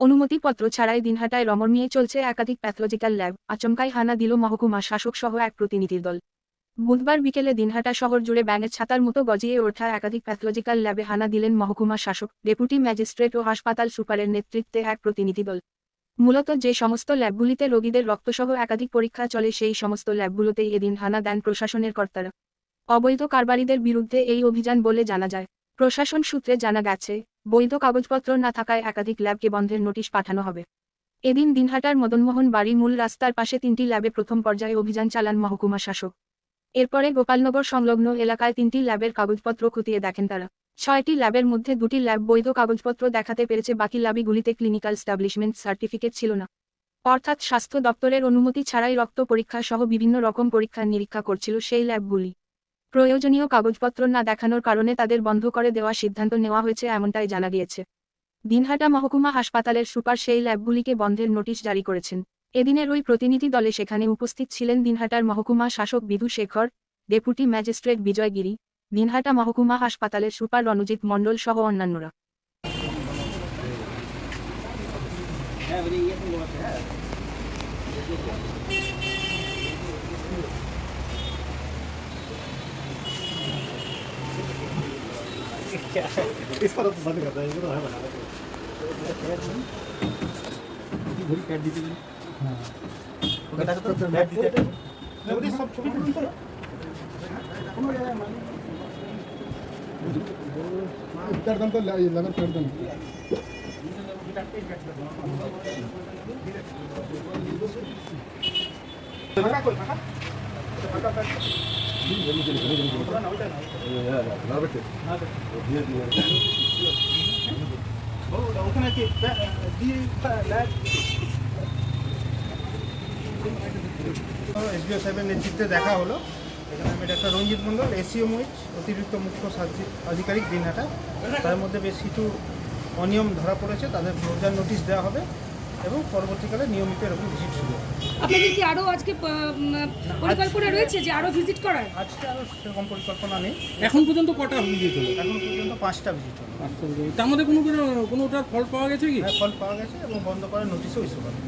অনুমতিপত্র ছাড়াই দিনহাটায় রমরমিয়ে চলছে একাধিক প্যাথোলজিক্যাল ল্যাব। আচমকাই হানা দিল মহকুমা শাসক সহ এক প্রতিনিধির দল। বুধবার বিকেলে দিনহাটা শহর জুড়ে ব্যাঙের ছাতার মতো গজিয়ে ওঠা একাধিক প্যাথোলজিক্যাল ল্যাবে হানা দিলেন মহকুমা শাসক, ডেপুটি ম্যাজিস্ট্রেট ও হাসপাতাল সুপারের নেতৃত্বে এক প্রতিনিধি দল। মূলত যে সমস্ত ল্যাবগুলিতে রোগীদের রক্তসহ একাধিক পরীক্ষা চলে সেই সমস্ত ল্যাবগুলোতেই এদিন হানা দেন প্রশাসনের কর্তারা। অবৈধ কারবারিদের বিরুদ্ধে এই অভিযান বলে জানা যায়। প্রশাসন সূত্রে জানা গেছে, বৈধ কাগজপত্র না থাকায় একাধিক ল্যাবকে বন্ধের নোটিশ পাঠানো হবে। এদিন দিনহাটার মদনমোহন বাড়ি মূল রাস্তার পাশে 3টি ল্যাবে প্রথম পর্যায়ে অভিযান চালান মহকুমা শাসক। এরপরে গোপালনগর সংলগ্ন এলাকায় 3টি ল্যাবের কাগজপত্র খতিয়ে দেখেন তারা। 6টি ল্যাবের মধ্যে 2টি ল্যাব বৈধ কাগজপত্র দেখাতে পেরেছে, বাকি ল্যাবগুলিতে ক্লিনিক্যাল স্টাবলিশমেন্ট সার্টিফিকেট ছিল না। অর্থাৎ স্বাস্থ্য দপ্তরের অনুমতি ছাড়াই রক্ত পরীক্ষা সহ বিভিন্ন রকম পরীক্ষা নিরীক্ষা করছিল সেই ল্যাবগুলি। প্রয়োজনীয় কাগজপত্র না দেখানোর কারণে তাদের বন্ধ করে দেওয়ার সিদ্ধান্ত নেওয়া হয়েছে এমনটাই জানা গিয়েছে। দিনহাটা মহকুমা হাসপাতালের সুপার সেই ল্যাবগুলিকে বন্ধের নোটিশ জারি করেছেন। এদিনের ওই প্রতিনিধি দলে সেখানে উপস্থিত ছিলেন দিনহাটার মহকুমা শাসক বিধু শেখর, ডেপুটি ম্যাজিস্ট্রেট বিজয় গিরি, দিনহাটা মহকুমা হাসপাতালের সুপার রণজিৎ মণ্ডল সহ অন্যান্যরা। इसका तो बंद करता है, इसको तो है बना देते घड़ी काट दीजिए। हाँ बेटा तो बैठ दीजिए ना, वो सब छुपी छुपी तो कौन हो जाएगा मान कर दम तो लगन कर दम लगा कोई लगा ওখানে কি এসডিও সাহেবের নেতৃত্বে দেখা হলো। এখানে আমি ডাক্তার রঞ্জিত মণ্ডল, এসিওমইচ অতিরিক্ত মুখ্য আধিকারিক দিনহাটা। তার মধ্যে বেশ কিছু অনিয়ম ধরা পড়েছে, তাদের ক্লোজার নোটিশ দেওয়া হবে এবং পরবর্তীকালে নিয়মিত এরকম ভিজিট শুরু হবে। আপনাদের কি আরও আজকে পরিকল্পনা রয়েছে যে আরও ভিজিট করার? আজকে আরও সেরকম পরিকল্পনা নেই। এখন পর্যন্ত কটা ভিজিট হলো? এখন পর্যন্ত 5টা ভিজিট হলো। তার মধ্যে কোনো ওটার ফল পাওয়া গেছে কি? হ্যাঁ, ফল পাওয়া গেছে এবং বন্ধ করার নোটিশও ইস্যু করা।